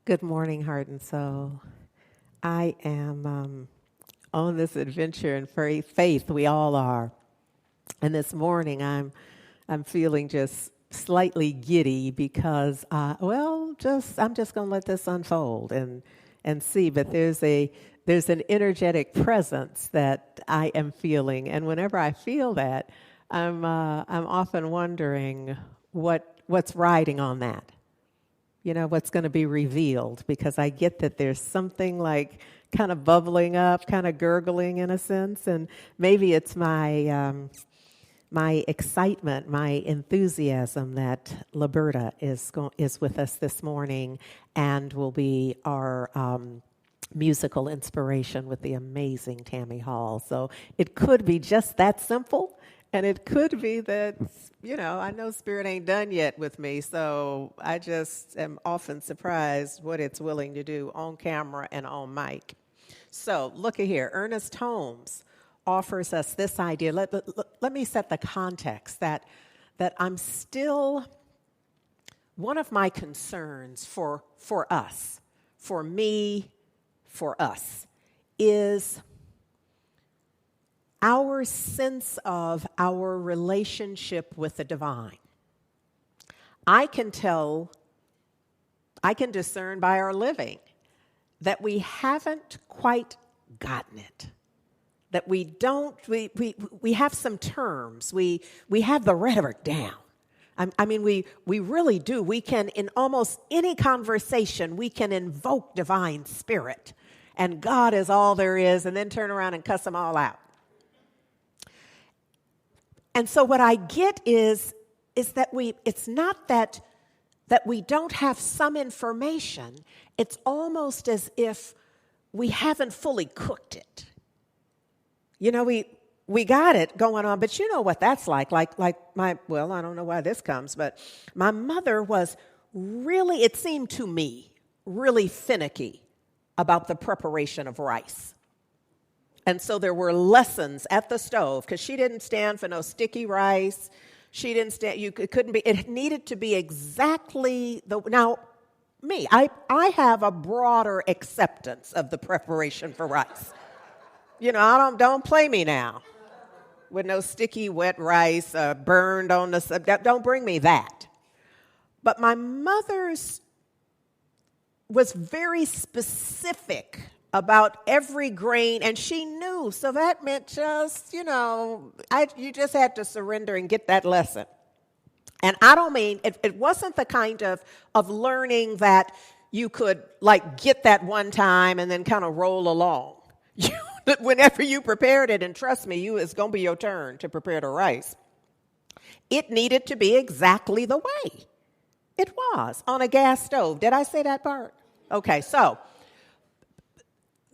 Good morning, heart and soul. I am on this adventure in faith. We all are. And this morning, I'm feeling just slightly giddy because, I'm just going to let this unfold and see. But there's an energetic presence that I am feeling, and whenever I feel that, I'm often wondering what's riding on that. What's going to be revealed, because I get that there's something like kind of bubbling up, kind of gurgling in a sense, and maybe it's my excitement, my enthusiasm that Liberta is with us this morning and will be our musical inspiration with the amazing Tammy Hall. So it could be just that simple. And it could be that, I know Spirit ain't done yet with me, so I just am often surprised what it's willing to do on camera and on mic. So look at here. Ernest Holmes offers us this idea. Let me set the context that I'm still, one of my concerns for us, for me, for us, is our sense of our relationship with the divine. I can discern by our living that we haven't quite gotten it. That we have some terms. We have the rhetoric down. We really do. We can, in almost any conversation, we can invoke divine spirit. And God is all there is, and then turn around and cuss them all out. And so what I get is that it's not that we don't have some information. It's almost as if we haven't fully cooked it. We got it going on, but you know what that's like. Like I don't know why this comes, but my mother was really, it seemed to me, really finicky about the preparation of rice. And so there were lessons at the stove, because she didn't stand for no sticky rice. She didn't stand, it couldn't be, it needed to be exactly now, me, I have a broader acceptance of the preparation for rice. Don't play me now with no sticky, wet rice, burned on the, don't bring me that. But my mother's was very specific about every grain, and she knew, so that meant just, you just had to surrender and get that lesson. And I don't mean, it wasn't the kind of learning that you could, get that one time and then kind of roll along. Whenever you prepared it, and trust me, it's going to be your turn to prepare the rice. It needed to be exactly the way it was on a gas stove. Did I say that part? Okay, so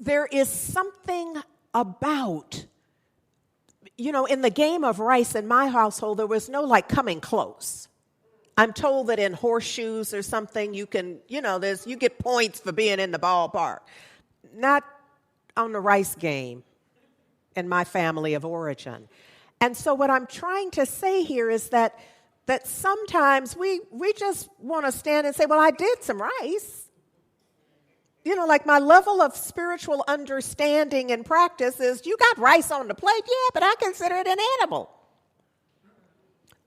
there is something about, in the game of rice in my household, there was no coming close. I'm told that in horseshoes or something, you can, you get points for being in the ballpark. Not on the rice game in my family of origin. And so what I'm trying to say here is that sometimes we just want to stand and say, well, I did some rice. My level of spiritual understanding and practice is, you got rice on the plate, yeah, but I consider it inedible.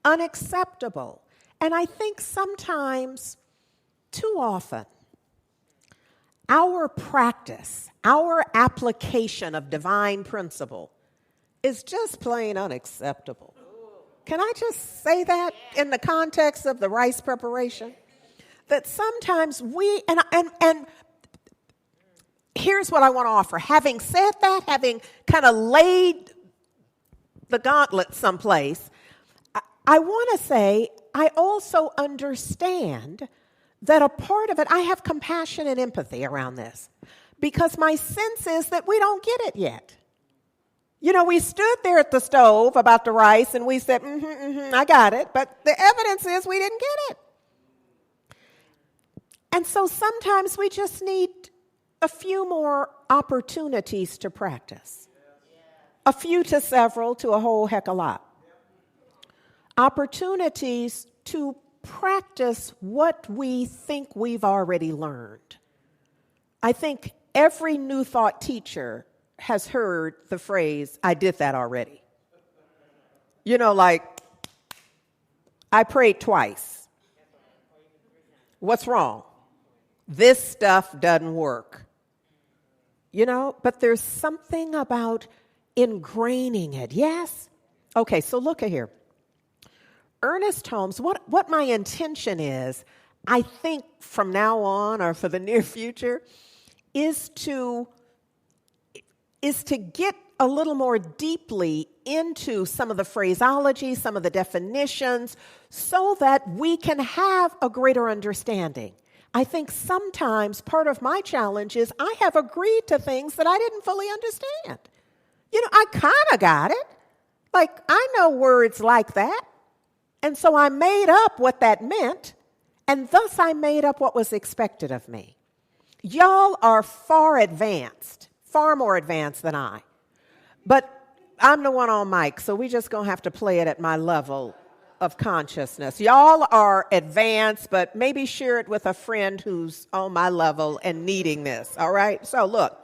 Unacceptable. And I think sometimes, too often, our practice, our application of divine principle is just plain unacceptable. Can I just say that in the context of the rice preparation? That sometimes and here's what I want to offer. Having said that, having kind of laid the gauntlet someplace, I want to say I also understand that a part of it, I have compassion and empathy around this, because my sense is that we don't get it yet. We stood there at the stove about the rice and we said, I got it, but the evidence is we didn't get it. And so sometimes we just need a few more opportunities to practice. A few to several to a whole heck of a lot. Opportunities to practice what we think we've already learned. I think every New Thought teacher has heard the phrase, I did that already. You know, like, I prayed twice. What's wrong? This stuff doesn't work. You know, but there's something about ingraining it, yes? Okay, so look at here. Ernest Holmes, what my intention is, I think from now on or for the near future, is to get a little more deeply into some of the phraseology, some of the definitions, so that we can have a greater understanding. I think sometimes part of my challenge is I have agreed to things that I didn't fully understand. You know, I kind of got it. Like, I know words like that. And so I made up what that meant, and thus I made up what was expected of me. Y'all are far advanced, far more advanced than I. But I'm the one on mic, so we just going to have to play it at my level of consciousness. Y'all are advanced, but maybe share it with a friend who's on my level and needing this, all right? So look,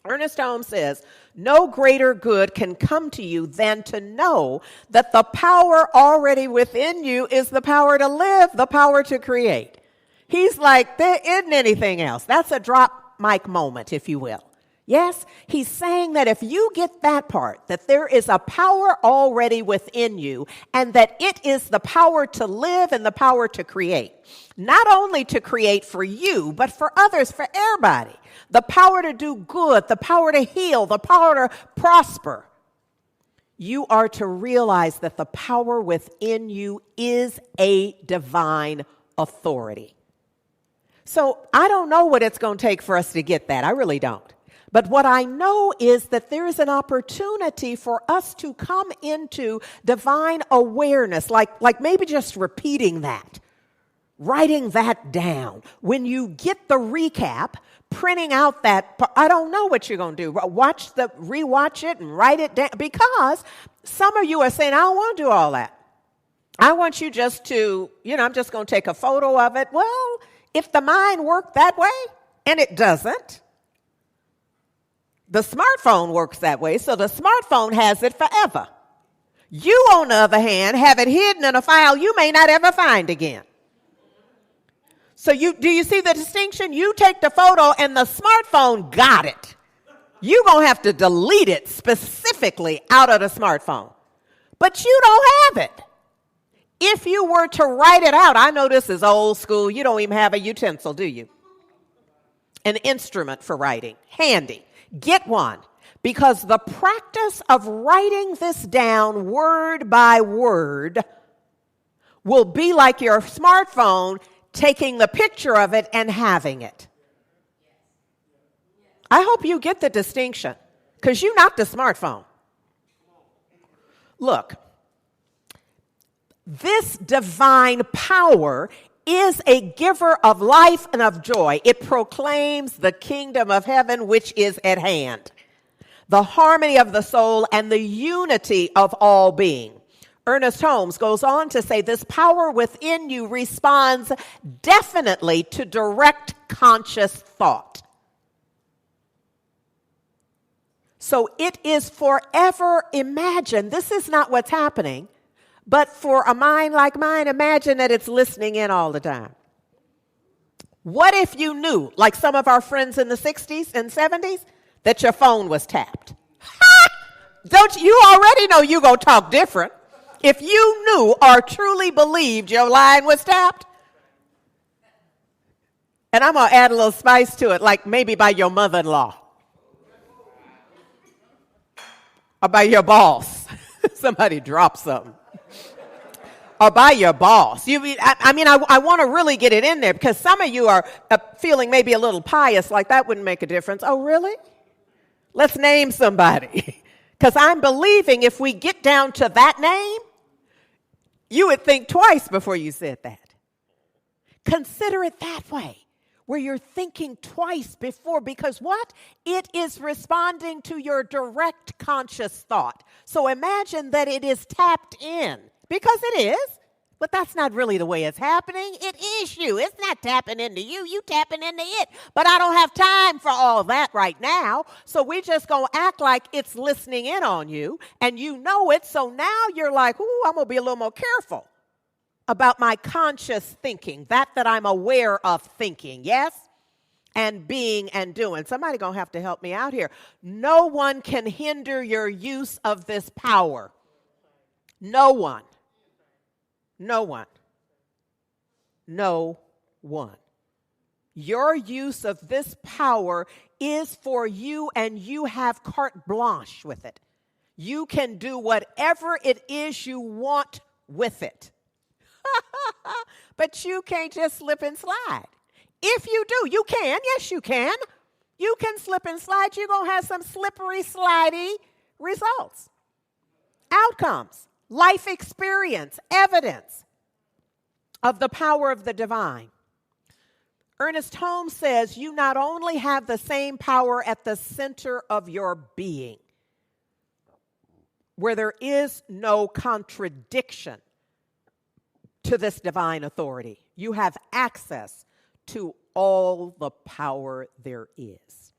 Ernest Holmes says, no greater good can come to you than to know that the power already within you is the power to live, the power to create. He's like, there isn't anything else. That's a drop mic moment, if you will. Yes, he's saying that if you get that part, that there is a power already within you, and that it is the power to live and the power to create. Not only to create for you, but for others, for everybody. The power to do good, the power to heal, the power to prosper. You are to realize that the power within you is a divine authority. So I don't know what it's going to take for us to get that. I really don't. But what I know is that there is an opportunity for us to come into divine awareness, like maybe just repeating that, writing that down. When you get the recap, printing out that, I don't know what you're going to do. Rewatch it and write it down, because some of you are saying, I don't want to do all that. I want you just to, I'm just going to take a photo of it. Well, if the mind worked that way, and it doesn't, the smartphone works that way, so the smartphone has it forever. You, on the other hand, have it hidden in a file you may not ever find again. So do you see the distinction? You take the photo and the smartphone got it. You're going to have to delete it specifically out of the smartphone. But you don't have it. If you were to write it out, I know this is old school. You don't even have a utensil, do you? An instrument for writing. Handy. Get one. Because the practice of writing this down word by word will be like your smartphone taking the picture of it and having it. I hope you get the distinction, because you're not the smartphone. Look, this divine power is a giver of life and of joy. It proclaims the kingdom of heaven, which is at hand, the harmony of the soul and the unity of all being. Ernest Holmes goes on to say this power within you responds definitely to direct conscious thought. So it is forever imagined. This is not what's happening, but for a mind like mine, imagine that it's listening in all the time. What if you knew, like some of our friends in the 60s and 70s, that your phone was tapped? Don't you already know you're going to talk different? If you knew or truly believed your line was tapped. And I'm going to add a little spice to it, like maybe by your mother-in-law. Or by your boss. Somebody dropped something. Or by your boss. I want to really get it in there, because some of you are feeling maybe a little pious, like that wouldn't make a difference. Oh, really? Let's name somebody. Because I'm believing if we get down to that name, you would think twice before you said that. Consider it that way, where you're thinking twice before, because what? It is responding to your direct conscious thought. So imagine that it is tapped in, because it is. But that's not really the way it's happening. It is you. It's not tapping into you. You tapping into it. But I don't have time for all that right now. So we just going to act like it's listening in on you. And you know it. So now you're like, ooh, I'm going to be a little more careful about my conscious thinking. That I'm aware of thinking. Yes? And being and doing. Somebody going to have to help me out here. No one can hinder your use of this power. No one. No one. No one. Your use of this power is for you, and you have carte blanche with it. You can do whatever it is you want with it. But you can't just slip and slide. If you do, you can. Yes, you can. You can slip and slide. You're going to have some slippery, slidey results, outcomes. Life experience, evidence of the power of the divine. Ernest Holmes says you not only have the same power at the center of your being, where there is no contradiction to this divine authority, you have access to all the power there is.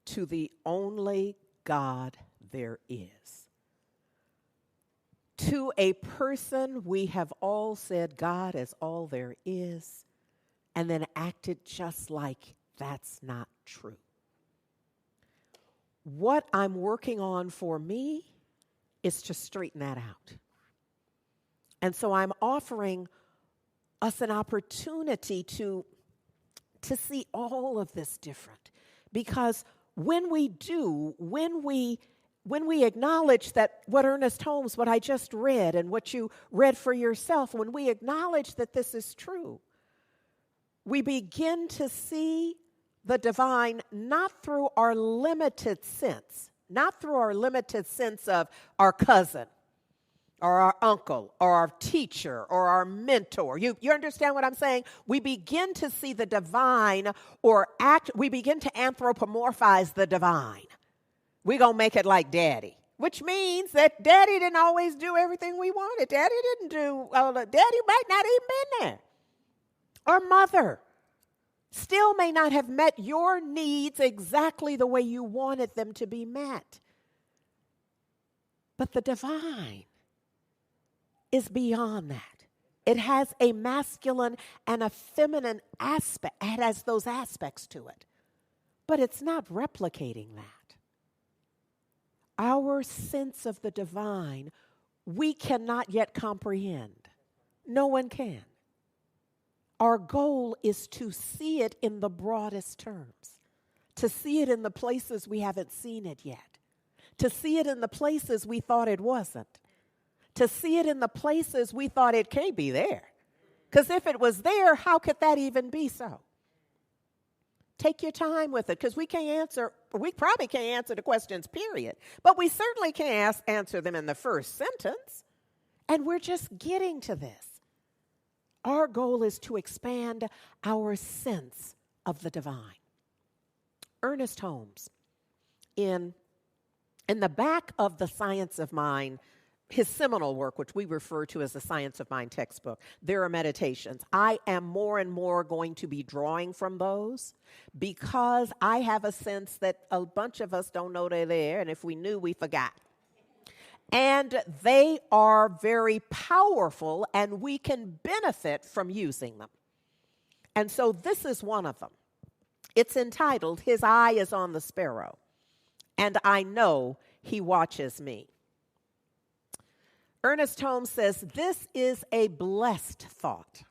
To the only God there is. To a person, we have all said God is all there is, and then acted just like that's not true. What I'm working on for me is to straighten that out. And so I'm offering us an opportunity to see all of this different. Because when we do, when we acknowledge that what Ernest Holmes, what I just read and what you read for yourself, when we acknowledge that this is true, we begin to see the divine not through our limited sense, not through our limited sense of our cousin or our uncle or our teacher or our mentor. You understand what I'm saying? We begin to see the divine we begin to anthropomorphize the divine. We're going to make it like daddy, which means that daddy didn't always do everything we wanted. Daddy might not even been there. Or mother still may not have met your needs exactly the way you wanted them to be met. But the divine is beyond that. It has a masculine and a feminine aspect. It has those aspects to it. But it's not replicating that. Our sense of the divine, we cannot yet comprehend. No one can. Our goal is to see it in the broadest terms, to see it in the places we haven't seen it yet, to see it in the places we thought it wasn't, to see it in the places we thought it can't be there. Because if it was there, how could that even be so? Take your time with it, because we probably can't answer the questions, period. But we certainly can answer them in the first sentence. And we're just getting to this. Our goal is to expand our sense of the divine. Ernest Holmes, in the back of the Science of Mind, his seminal work, which we refer to as the Science of Mind textbook, there are meditations. I am more and more going to be drawing from those because I have a sense that a bunch of us don't know they're there, and if we knew, we forgot. And they are very powerful, and we can benefit from using them. And so this is one of them. It's entitled, "His Eye is on the Sparrow, and I Know He Watches Me." Ernest Holmes says, this is a blessed thought,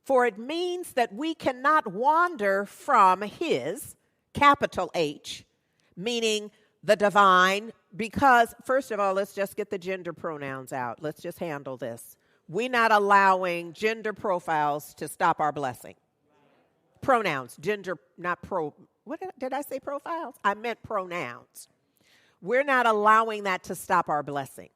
for it means that we cannot wander from his, capital H, meaning the divine, because, first of all, let's just get the gender pronouns out. Let's just handle this. We're not allowing gender profiles to stop our blessing. Pronouns, gender, not what did I say profiles? I meant pronouns. We're not allowing that to stop our blessings.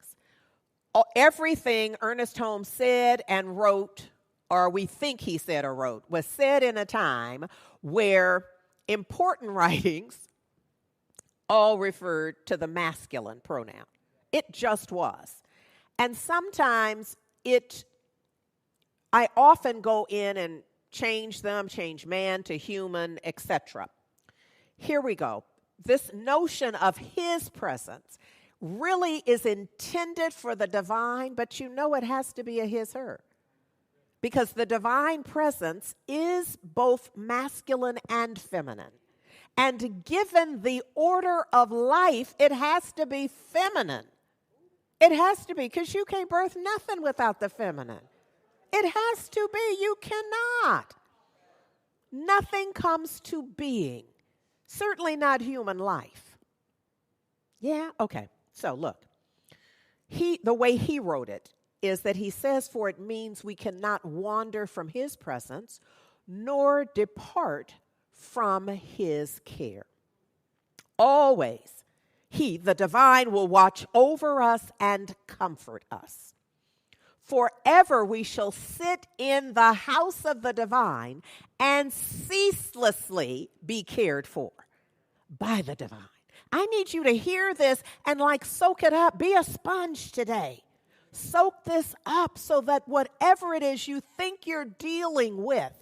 Everything Ernest Holmes said and wrote, or we think he said or wrote, was said in a time where important writings all referred to the masculine pronoun. It just was. And sometimes I often go in and change them, change man to human, etc. Here we go. This notion of his presence really is intended for the divine, but you know it has to be a his, her. Because the divine presence is both masculine and feminine. And given the order of life, it has to be feminine. It has to be, because you can't birth nothing without the feminine. It has to be. You cannot. Nothing comes to being. Certainly not human life. Yeah? Okay. So look. The way he wrote it is that he says, for it means we cannot wander from his presence, nor depart from his care. Always, he, the divine, will watch over us and comfort us. Forever we shall sit in the house of the divine and ceaselessly be cared for by the divine. I need you to hear this and soak it up. Be a sponge today. Soak this up so that whatever it is you think you're dealing with,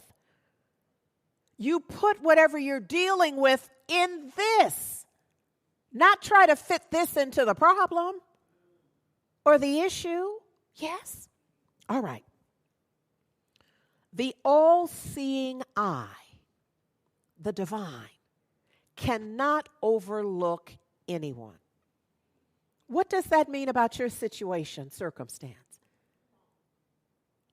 you put whatever you're dealing with in this. Not try to fit this into the problem or the issue. Yes? All right. The all-seeing eye, the divine, cannot overlook anyone. What does that mean about your situation, circumstance?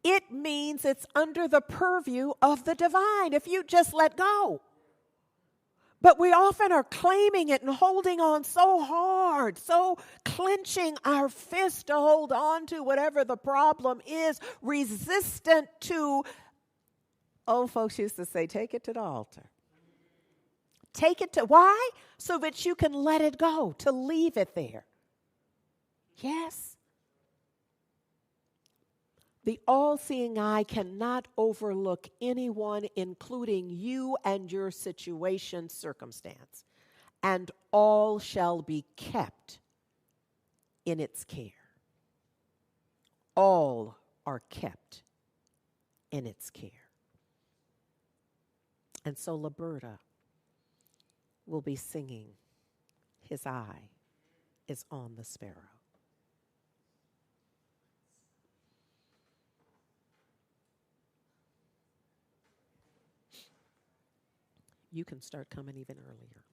It means it's under the purview of the divine if you just let go. But we often are claiming it and holding on so hard, so clenching our fist to hold on to whatever the problem is, resistant to, old folks used to say, take it to the altar. Take it to, why? So that you can let it go, to leave it there. Yes. The all-seeing eye cannot overlook anyone, including you and your situation, circumstance, and all shall be kept in its care. All are kept in its care. And so Liberta will be singing, His eye is on the sparrow. You can start coming even earlier.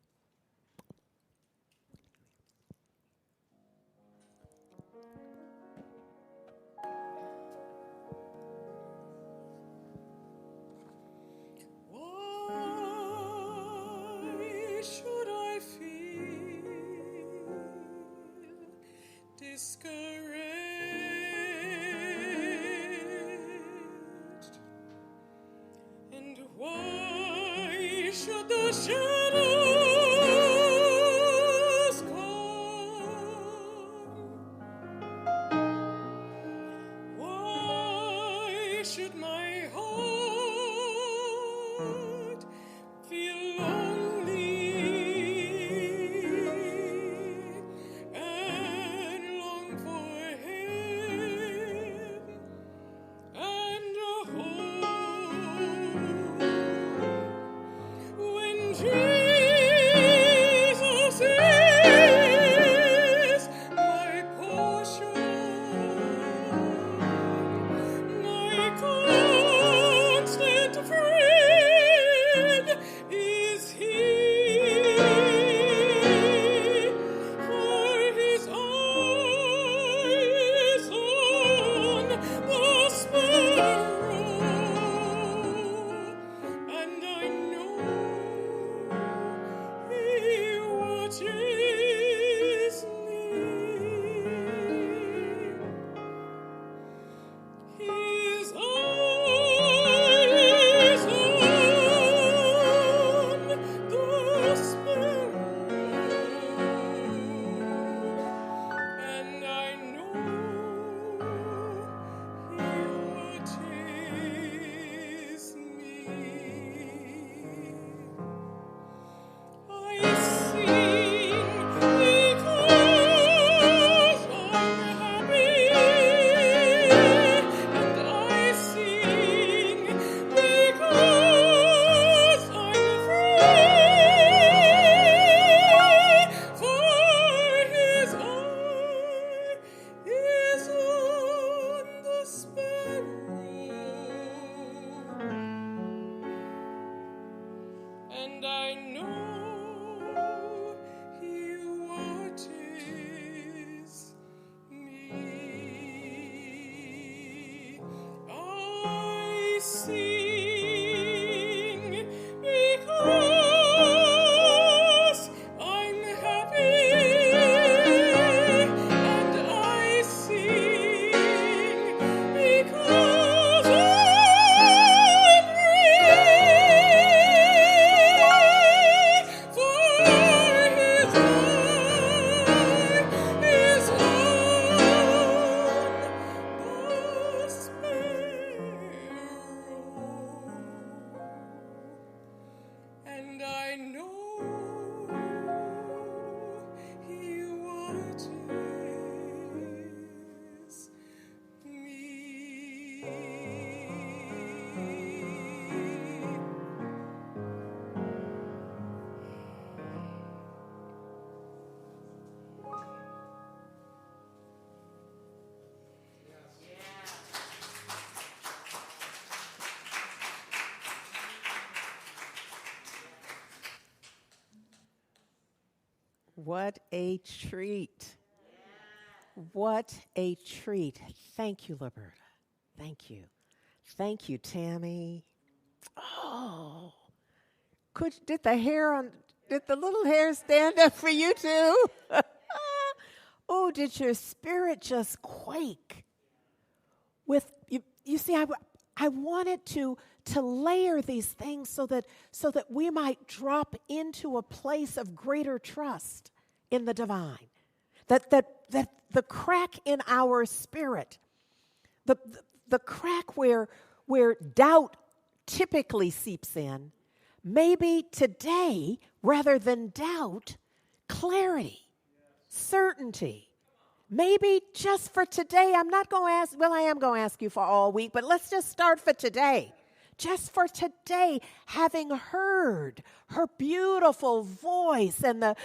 Why should I feel discouraged? And why should the shadows come? Why should my heart feel lonely and long for Him and a home when Jesus What a treat. What a treat. Thank you, Liberta. Thank you. Thank you, Tammy. Oh, did the little hair stand up for you too? Oh, did your spirit just quake? You see, I wanted to layer these things so that we might drop into a place of greater trust in the divine. That the crack in our spirit, the crack where doubt typically seeps in, maybe today, rather than doubt, clarity, certainty. Maybe just for today, I'm not going to ask, well, I am going to ask you for all week, but let's just start for today. Just for today, having heard her beautiful voice and the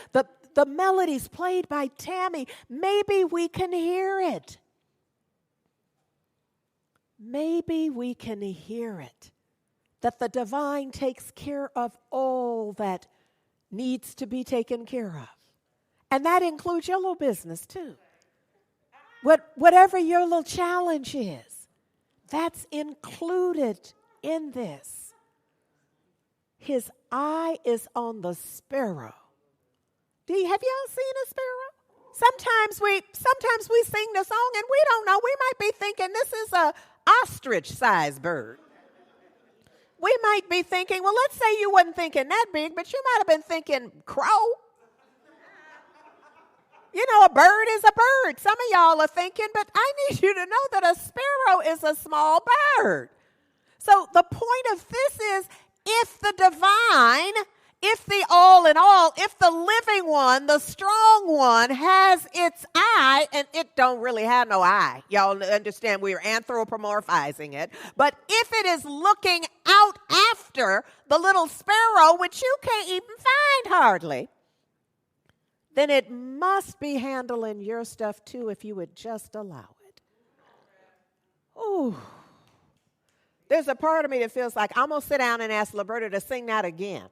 melodies played by Tammy, maybe we can hear it. Maybe we can hear it. That the divine takes care of all that needs to be taken care of. And that includes your little business too. Whatever your little challenge is, that's included in this. His eye is on the sparrow. Have y'all seen a sparrow? Sometimes we sing the song and we don't know. We might be thinking this is a ostrich-sized bird. We might be thinking, well, let's say you wasn't thinking that big, but you might have been thinking crow. You know, a bird is a bird. Some of y'all are thinking, but I need you to know that a sparrow is a small bird. So the point of this is, if the divine, if the all in all, if the living one, the strong one has its eye, and it don't really have no eye. Y'all understand we are anthropomorphizing it. But if it is looking out after the little sparrow, which you can't even find hardly, then it must be handling your stuff too if you would just allow it. Ooh. There's a part of me that feels like I'm going to sit down and ask Liberta to sing that again.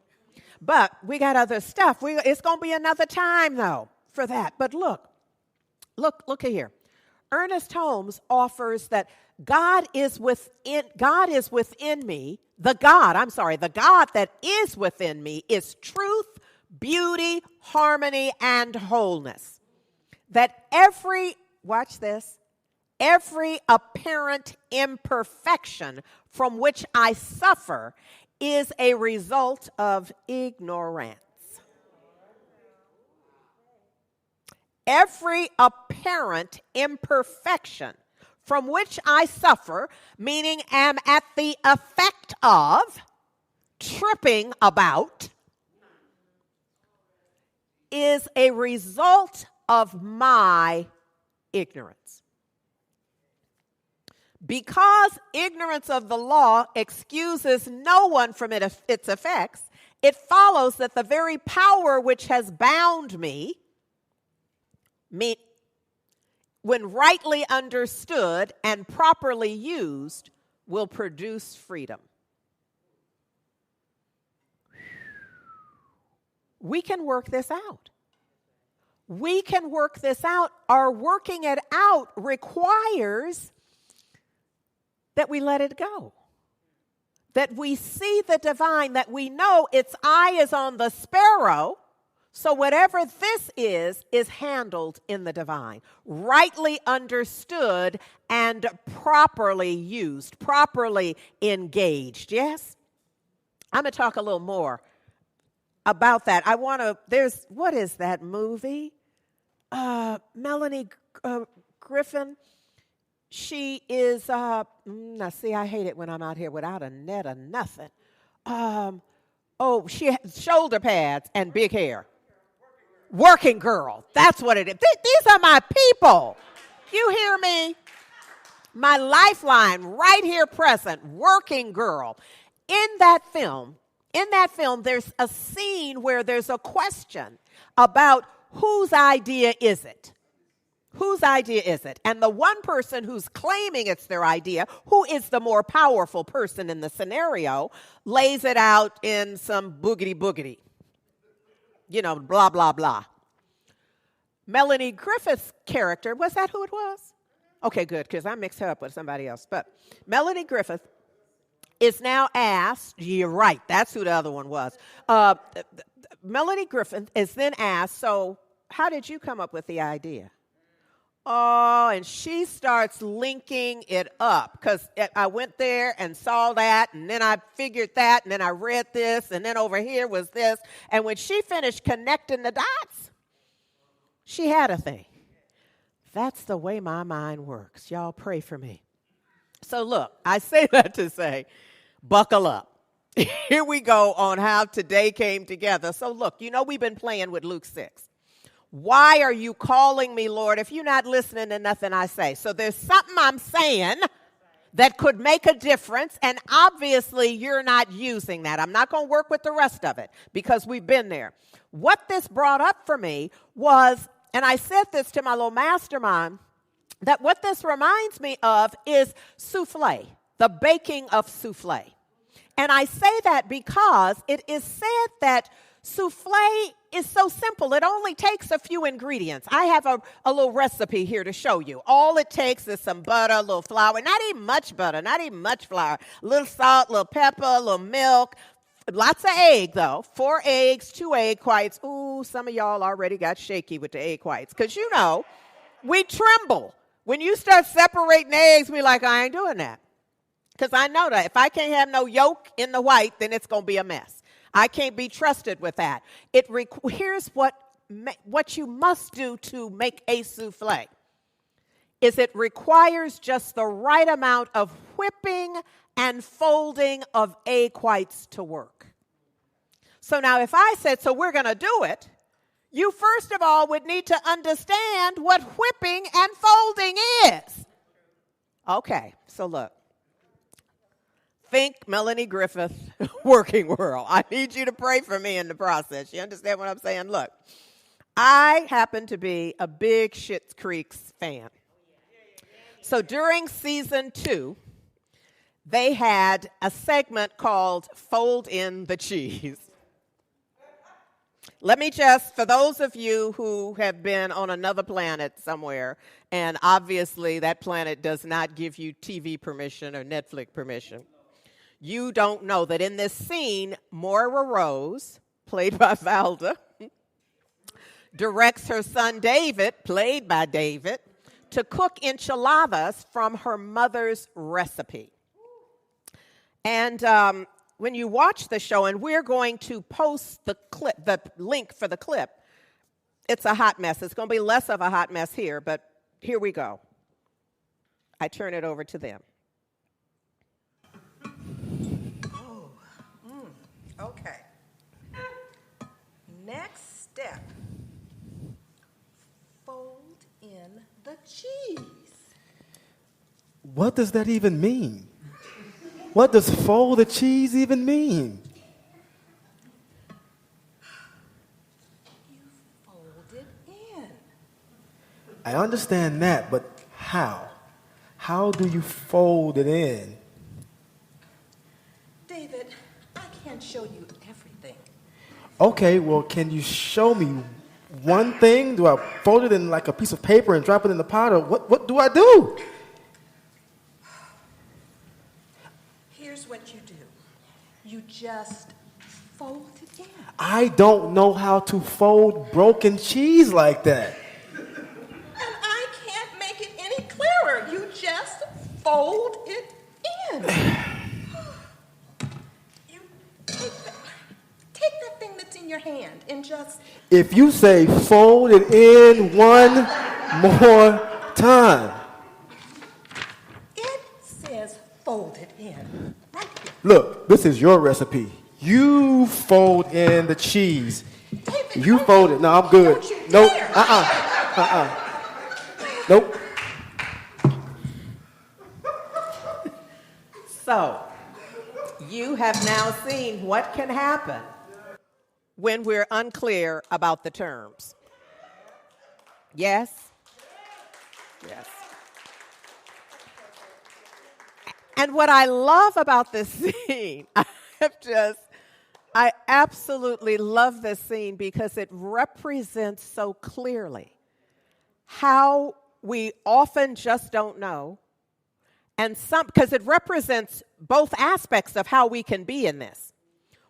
But we got other stuff. It's going to be another time, though, for that. But look here. Ernest Holmes offers that God is within me. The God that is within me is truth, beauty, harmony, and wholeness. That watch this, every apparent imperfection from which I suffer is a result of ignorance. Every apparent imperfection from which I suffer, meaning am at the effect of, tripping about, is a result of my ignorance. Because ignorance of the law excuses no one from its effects, it follows that the very power which has bound me, when rightly understood and properly used, will produce freedom. We can work this out. We can work this out. Our working it out requires that we let it go. That we see the divine, that we know its eye is on the sparrow. So whatever this is handled in the divine, rightly understood and properly used, properly engaged. Yes? I'm going to talk a little more about that. What is that movie? Melanie Griffin. She is, now see, I hate it when I'm out here without a net or nothing. She has shoulder pads and big hair. Working Girl. That's what it is. These are my people. You hear me? My lifeline right here present. Working Girl. In that film, there's a scene where there's a question about whose idea is it? Whose idea is it? And the one person who's claiming it's their idea, who is the more powerful person in the scenario, lays it out in some boogity, blah, blah, blah. Melanie Griffith's character, was that who it was? Okay, good, because I mixed her up with somebody else. But Melanie Griffith is now asked, you're right, that's who the other one was. Melanie Griffith is then asked, so how did you come up with the idea? Oh, and she starts linking it up because I went there and saw that, and then I figured that, and then I read this, and then over here was this. And when she finished connecting the dots, she had a thing. That's the way my mind works. Y'all pray for me. So look, I say that to say, buckle up. Here we go on how today came together. So look, you know we've been playing with Luke 6. Why are you calling me, Lord, if you're not listening to nothing I say? So there's something I'm saying that could make a difference, and obviously you're not using that. I'm not going to work with the rest of it because we've been there. What this brought up for me was, and I said this to my little mastermind, that what this reminds me of is souffle, the baking of souffle. And I say that because it is said that souffle is so simple. It only takes a few ingredients. I have a little recipe here to show you. All it takes is some butter, a little flour, not even much butter, not even much flour, a little salt, a little pepper, a little milk, lots of egg, though. 4 eggs, 2 egg whites. Ooh, some of y'all already got shaky with the egg whites because, you know, we tremble. When you start separating eggs, we like, I ain't doing that. Because I know that if I can't have no yolk in the white, then it's going to be a mess. I can't be trusted with that. Here's what you must do to make a souffle. Is it requires just the right amount of whipping and folding of egg whites to work. So now if I said, so we're going to do it, you first of all would need to understand what whipping and folding is. Okay, so look. Think Melanie Griffith, working world. I need you to pray for me in the process. You understand what I'm saying? Look, I happen to be a big Schitt's Creek's fan. So during season 2, they had a segment called Fold in the Cheese. Let me just, for those of you who have been on another planet somewhere, and obviously that planet does not give you TV permission or Netflix permission, you don't know that in this scene, Moira Rose, played by Valda, directs her son David, played by David, to cook enchiladas from her mother's recipe. And when you watch the show, and we're going to post the clip, the link for the clip, it's a hot mess. It's going to be less of a hot mess here, but here we go. I turn it over to them. Okay. Next step. Fold in the cheese. What does that even mean? What does fold the cheese even mean? You fold it in. I understand that, but how? How do you fold it in? David, I can't show you everything. Okay, well, can you show me one thing? Do I fold it in like a piece of paper and drop it in the pot, or what do I do? Here's what you do. You just fold it in. I don't know how to fold broken cheese like that. And I can't make it any clearer. You just fold it in. You take that thing that's in your hand and just... If you say fold it in one more time. It says fold it in. Right here. Look, this is your recipe. You fold in the cheese. David, You fold it. No, I'm good. Don't you Nope. dare. Nope. So, you have now seen what can happen when we're unclear about the terms. Yes? Yes. And what I love about this scene, I absolutely love this scene because it represents so clearly how we often just don't know, and because it represents both aspects of how we can be in this.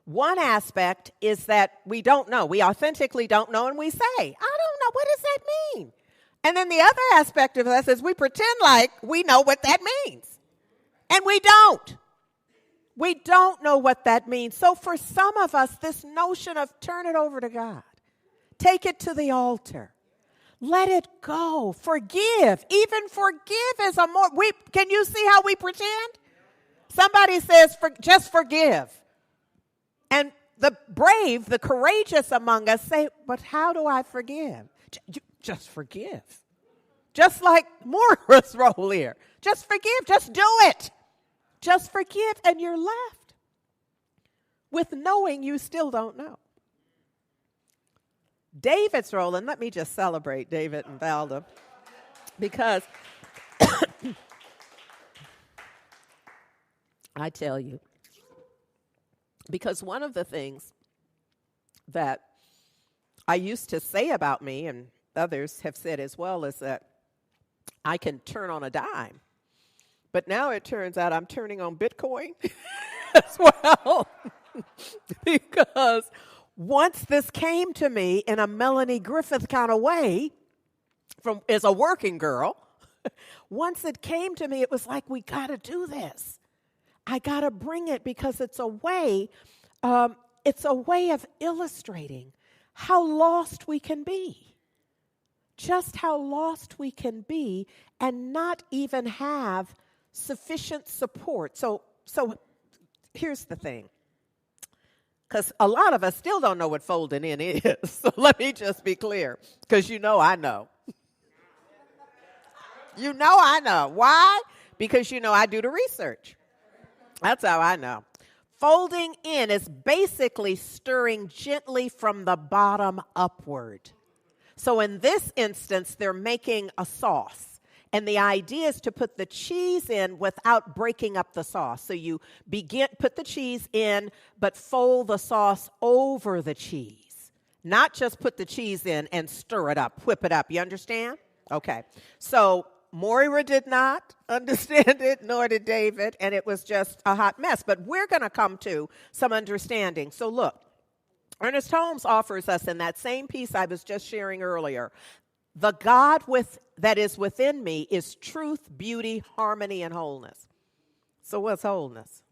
One aspect is that we don't know. We authentically don't know, and we say, I don't know. What does that mean? And then the other aspect of us is we pretend like we know what that means. And we don't. We don't know what that means. So for some of us, this notion of turn it over to God, take it to the altar, let it go, forgive. Even forgive is a more, can you see how we pretend? Somebody says, just forgive. And the brave, the courageous among us say, but how do I forgive? Just forgive. Just like Moira's role here. Just forgive. Just do it. Just forgive, and you're left with knowing you still don't know. David's role, and let me just celebrate David and Valda, because I tell you, because one of the things that I used to say about me, and others have said as well, is that I can turn on a dime. But now it turns out I'm turning on Bitcoin as well. Because once this came to me in a Melanie Griffith kind of way, as a working girl, once it came to me, it was like, we got to do this. I got to bring it because it's a way of illustrating how lost we can be. Just how lost we can be and not even have sufficient support. So here's the thing. Because a lot of us still don't know what folding in is. So let me just be clear. Because you know I know. You know I know. Why? Because you know I do the research. That's how I know. Folding in is basically stirring gently from the bottom upward. So in this instance, they're making a sauce. And the idea is to put the cheese in without breaking up the sauce. So you put the cheese in, but fold the sauce over the cheese. Not just put the cheese in and stir it up, whip it up. You understand? Okay. So Moira did not understand it, nor did David, and it was just a hot mess. But we're going to come to some understanding. So look, Ernest Holmes offers us in that same piece I was just sharing earlier, the God that is within me is truth, beauty, harmony, and wholeness. So what's wholeness?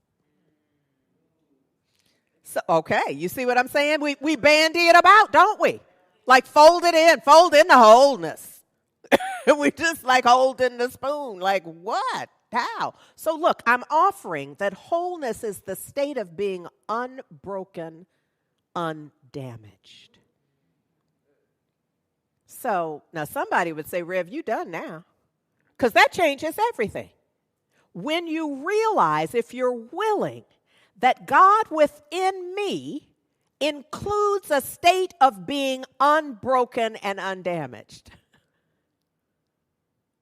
So, okay, you see what I'm saying? We bandy it about, don't we? Like fold in the wholeness. We just like holding the spoon. Like what? How? So look, I'm offering that wholeness is the state of being unbroken, undamaged. So now somebody would say, Rev, you done now. Because that changes everything. When you realize, if you're willing, that God within me includes a state of being unbroken and undamaged.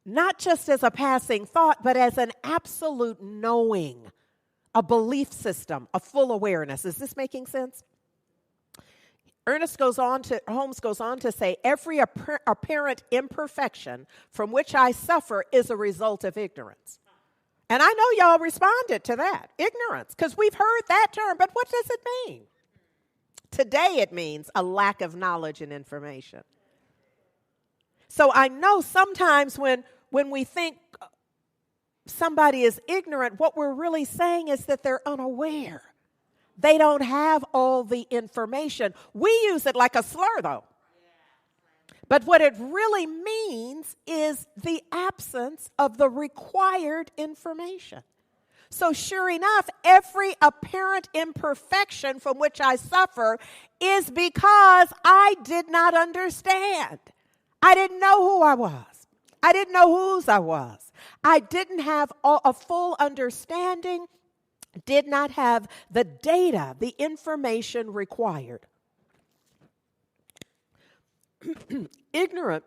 Not just as a passing thought, but as an absolute knowing, a belief system, a full awareness. Is this making sense? Holmes goes on to say, every apparent imperfection from which I suffer is a result of ignorance. And I know y'all responded to that, ignorance, because we've heard that term, but what does it mean? Today it means a lack of knowledge and information. So I know sometimes when we think somebody is ignorant, what we're really saying is that they're unaware. They don't have all the information. We use it like a slur, though. But what it really means is the absence of the required information. So sure enough, every apparent imperfection from which I suffer is because I did not understand. I didn't know who I was. I didn't know whose I was. I didn't have a full understanding, did not have the data, the information required. Ignorant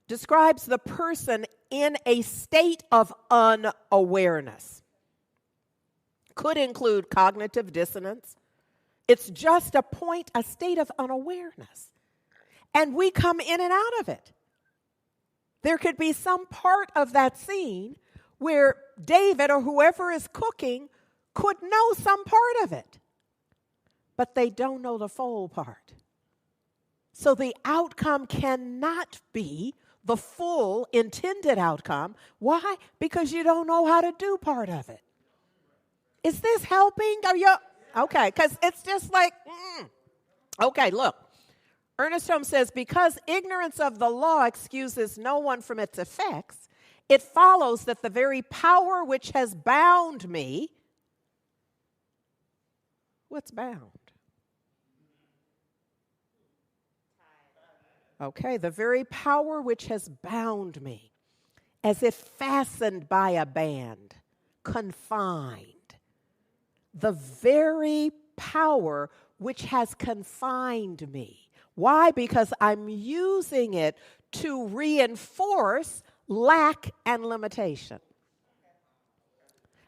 describes the person in a state of unawareness. Could include cognitive dissonance. It's just a state of unawareness. And we come in and out of it. There could be some part of that scene where David or whoever is cooking could know some part of it, but they don't know the full part. So the outcome cannot be the full intended outcome. Why? Because you don't know how to do part of it. Is this helping? Are you okay? Because it's just like, okay, look. Ernest Holmes says, because ignorance of the law excuses no one from its effects, it follows that the very power which has bound me, what's bound? Okay, the very power which has bound me, as if fastened by a band, confined. The very power which has confined me. Why? Because I'm using it to reinforce lack and limitation.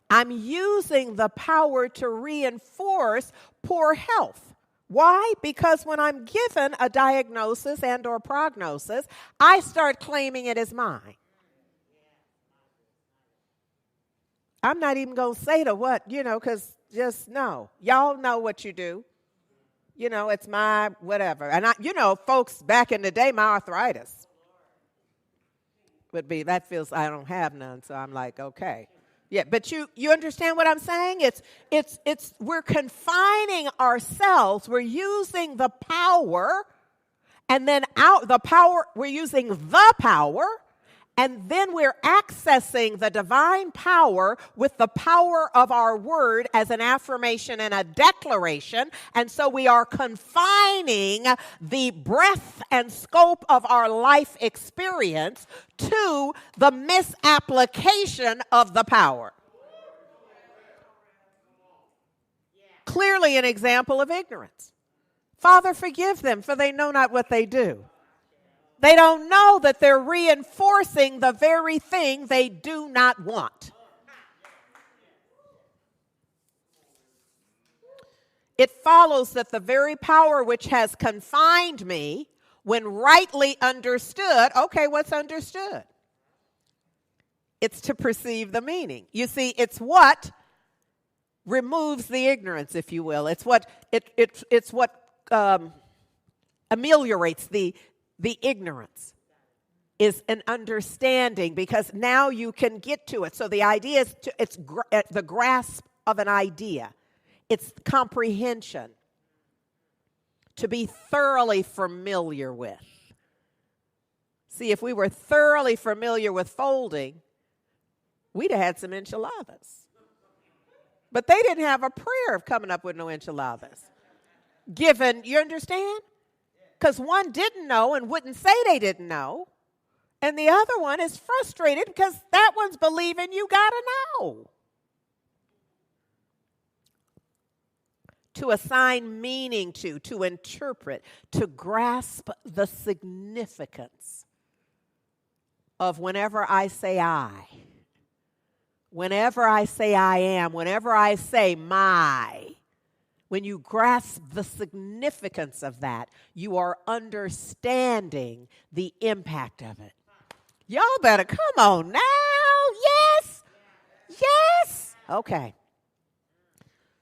I'm using the power to reinforce poor health. Why? Because when I'm given a diagnosis and or prognosis, I start claiming it as mine. I'm not even going to say to what, because just no. Y'all know what you do. It's my whatever. And folks back in the day, my arthritis would be, I don't have none, so I'm like, okay. Yeah, but you understand what I'm saying? It's we're confining ourselves. We're using the power, and then we're using the power, and then we're accessing the divine power with the power of our word as an affirmation and a declaration. And so we are confining the breadth and scope of our life experience to the misapplication of the power. Clearly an example of ignorance. Father, forgive them, for they know not what they do. They don't know that they're reinforcing the very thing they do not want. It follows that the very power which has confined me, when rightly understood, okay, what's understood? It's to perceive the meaning. You see, it's what removes the ignorance, if you will. It's what ameliorates the ignorance, is an understanding, because now you can get to it. So the idea is it's the grasp of an idea. It's comprehension. To be thoroughly familiar with. See, if we were thoroughly familiar with folding, we'd have had some enchiladas. But they didn't have a prayer of coming up with no enchiladas. Given, you understand? Because one didn't know and wouldn't say they didn't know. And the other one is frustrated because that one's believing you got to know. To assign meaning to interpret, to grasp the significance of whenever I say I, whenever I say I am, whenever I say my. When you grasp the significance of that, you are understanding the impact of it. Y'all better come on now. Yes. Yes. Okay.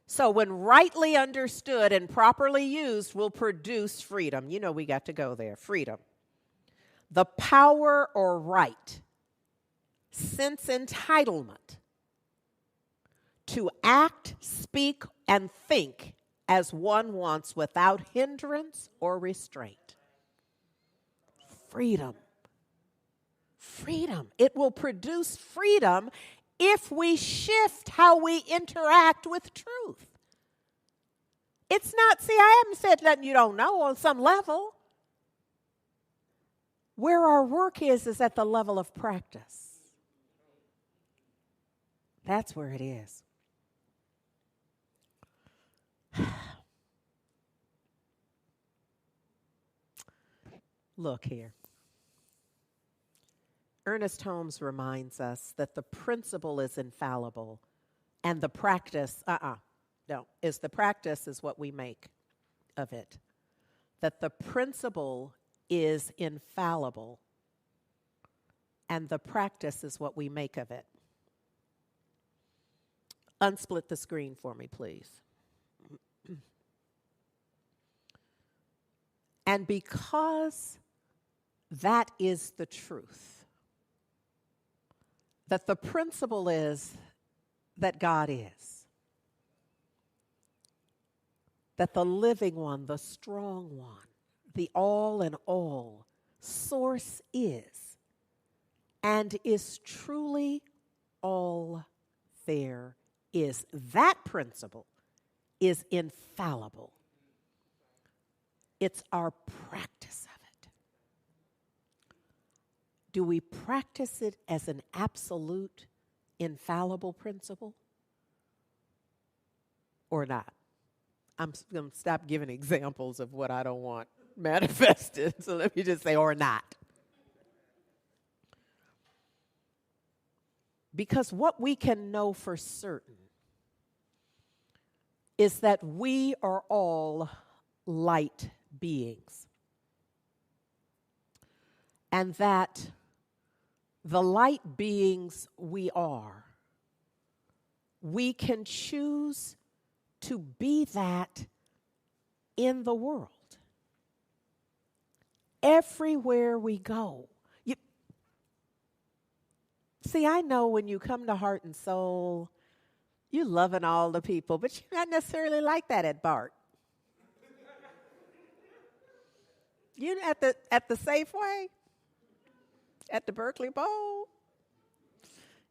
So when rightly understood and properly used will produce freedom. We got to go there. Freedom. The power or right, sense entitlement to act, speak, and think as one wants without hindrance or restraint. Freedom. Freedom. It will produce freedom if we shift how we interact with truth. It's not, I haven't said nothing you don't know on some level. Where our work is at the level of practice. That's where it is. Look here. Ernest Holmes reminds us that the principle is infallible and the practice, the practice is what we make of it. That the principle is infallible and the practice is what we make of it. Unsplit the screen for me, please. And because that is the truth, that the principle is that God is, that the living one, the strong one, the all in all source is, and is truly all there is. That principle is infallible. It's our practice of it. Do we practice it as an absolute, infallible principle or not? I'm going to stop giving examples of what I don't want manifested. So let me just say, or not. Because what we can know for certain is that we are all light beings. And that the light beings we are, we can choose to be that in the world. Everywhere we go. See, I know when you come to Heart and Soul, you're loving all the people, but you're not necessarily like that at BART. You at the Safeway, at the Berkeley Bowl,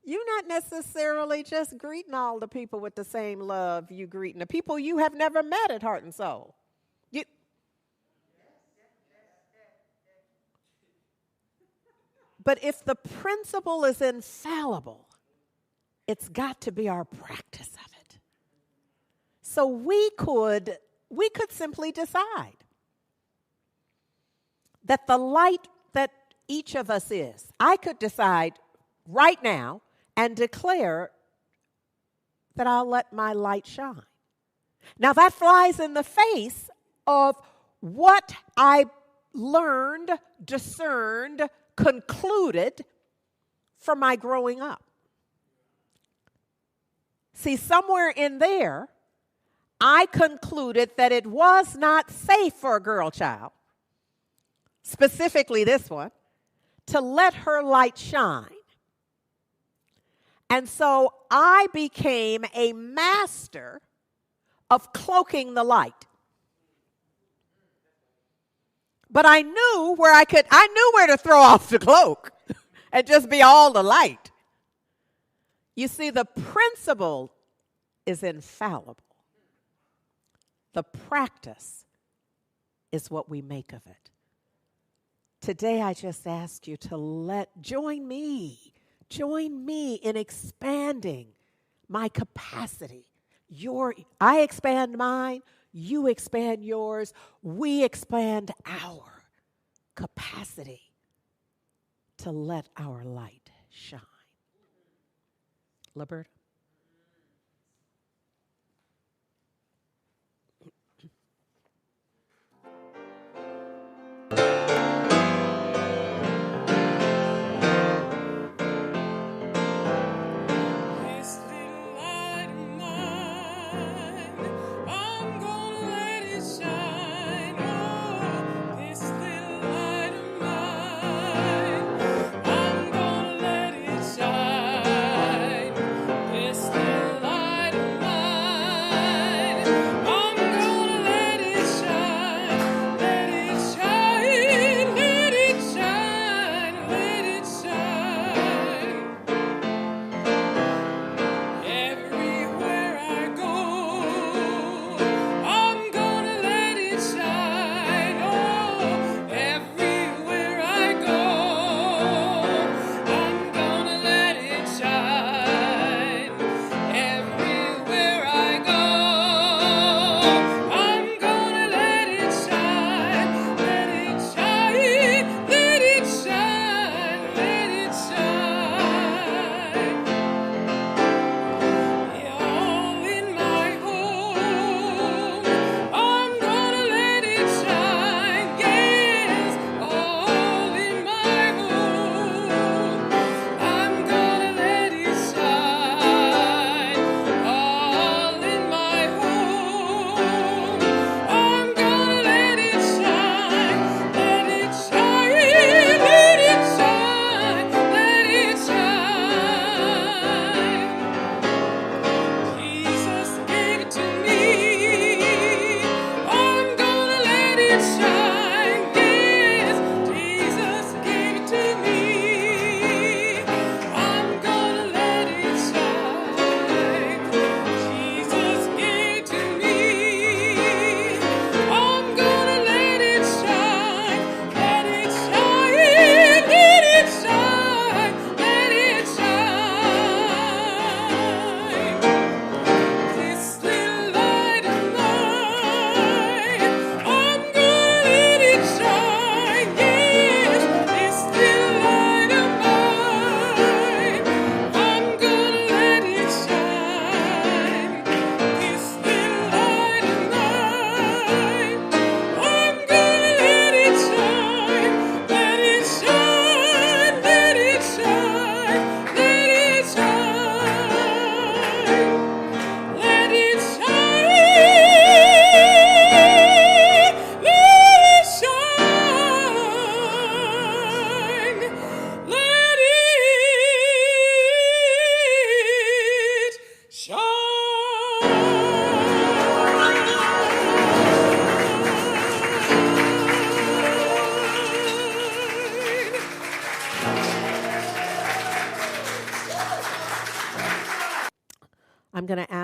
you're not necessarily just greeting all the people with the same love you greeting the people you have never met at Heart and Soul. But if the principle is infallible, it's got to be our practice of it. So we could simply decide that the light that each of us is, I could decide right now and declare that I'll let my light shine. Now that flies in the face of what I learned, discerned, concluded from my growing up. See, somewhere in there, I concluded that it was not safe for a girl child, specifically this one, to let her light shine. And so I became a master of cloaking the light. But I knew where to throw off the cloak and just be all the light. You see, the principle is infallible. The practice is what we make of it. Today, I just ask you to join me in expanding my capacity. I expand mine, you expand yours, we expand our capacity to let our light shine. Liberta? This little light of mine, I'm gonna let it shine. Oh, this little light of mine, I'm gonna let it shine.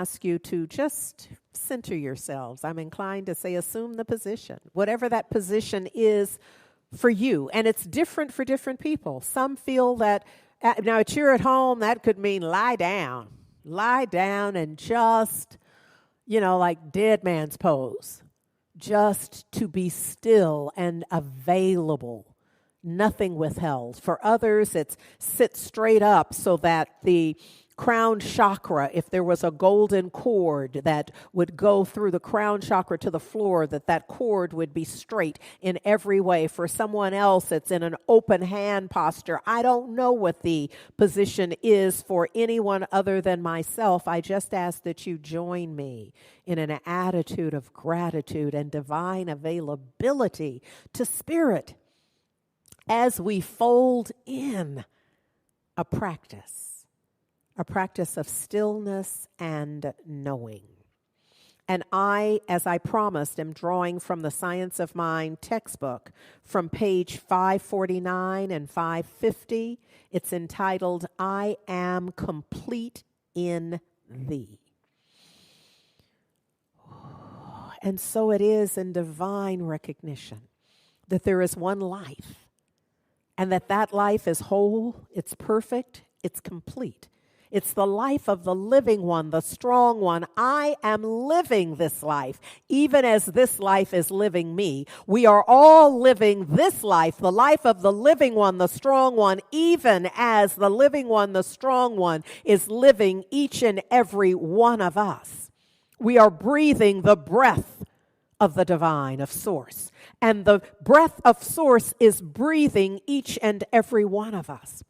ask you to just center yourselves. I'm inclined to say assume the position, whatever that position is for you. And it's different for different people. Some feel that, now if you're at home, that could mean lie down. Lie down and just, like dead man's pose. Just to be still and available. Nothing withheld. For others, it's sit straight up so that the crown chakra, if there was a golden cord that would go through the crown chakra to the floor, that cord would be straight in every way. For someone else, it's in an open hand posture. I don't know what the position is for anyone other than myself. I just ask that you join me in an attitude of gratitude and divine availability to Spirit as we fold in a practice of stillness and knowing. And I, as I promised, am drawing from the Science of Mind textbook from page 549 and 550. It's entitled, I Am Complete in Thee. And so it is in divine recognition that there is one life, and that life is whole, it's perfect, it's complete. It's the life of the living one, the strong one. I am living this life, even as this life is living me. We are all living this life, the life of the living one, the strong one, even as the living one, the strong one, is living each and every one of us. We are breathing the breath of the divine, of Source. And the breath of Source is breathing each and every one of us.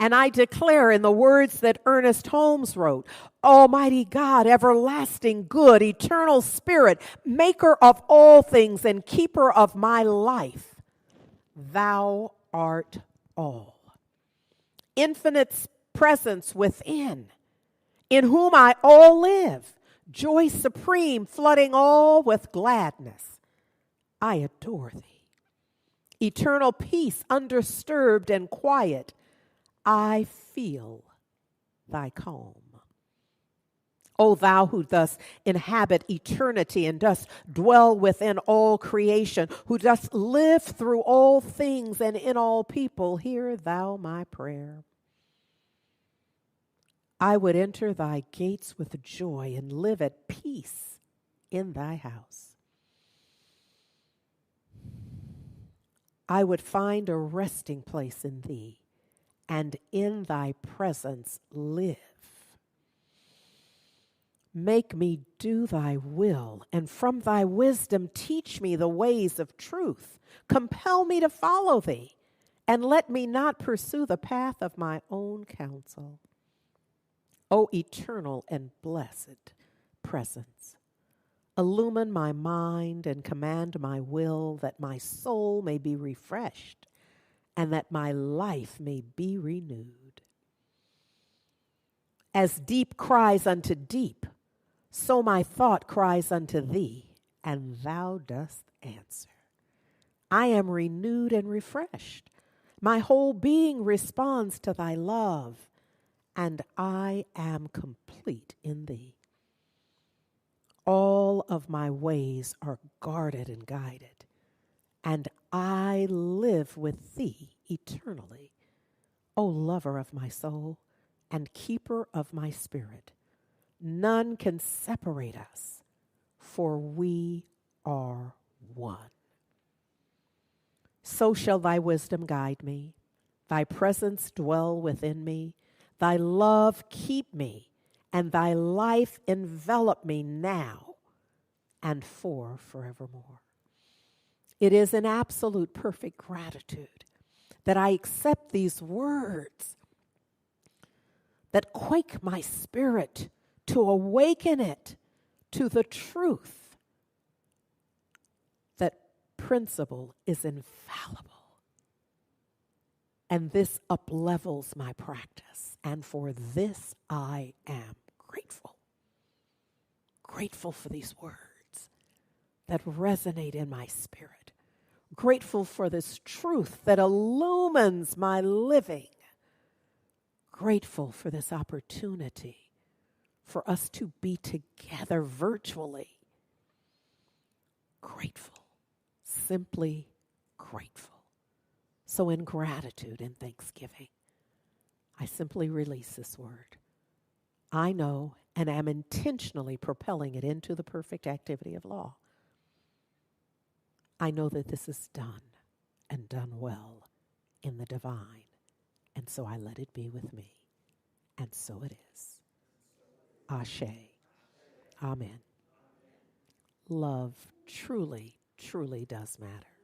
And I declare in the words that Ernest Holmes wrote, Almighty God, everlasting good, eternal Spirit, maker of all things and keeper of my life, thou art all. Infinite presence within, in whom I all live, joy supreme, flooding all with gladness. I adore thee. Eternal peace, undisturbed and quiet, I feel thy calm. O thou who dost inhabit eternity and dost dwell within all creation, who dost live through all things and in all people, hear thou my prayer. I would enter thy gates with joy and live at peace in thy house. I would find a resting place in thee, and in thy presence live. Make me do thy will, and from thy wisdom teach me the ways of truth. Compel me to follow thee, and let me not pursue the path of my own counsel. O eternal and blessed presence, illumine my mind and command my will, that my soul may be refreshed and that my life may be renewed. As deep cries unto deep, so my thought cries unto thee, and thou dost answer. I am renewed and refreshed. My whole being responds to thy love, and I am complete in thee. All of my ways are guarded and guided, and I live with thee eternally, O lover of my soul and keeper of my spirit. None can separate us, for we are one. So shall thy wisdom guide me, thy presence dwell within me, thy love keep me, and thy life envelop me now and for forevermore. It is an absolute perfect gratitude that I accept these words that quake my spirit to awaken it to the truth that principle is infallible. And this uplevels my practice. And for this I am grateful. Grateful for these words that resonate in my spirit. Grateful for this truth that illumines my living. Grateful for this opportunity for us to be together virtually. Grateful, simply grateful. So in gratitude and thanksgiving, I simply release this word. I know and am intentionally propelling it into the perfect activity of law. I know that this is done and done well in the divine. And so I let it be with me. And so it is. Ashe. Amen. Love truly, truly does matter.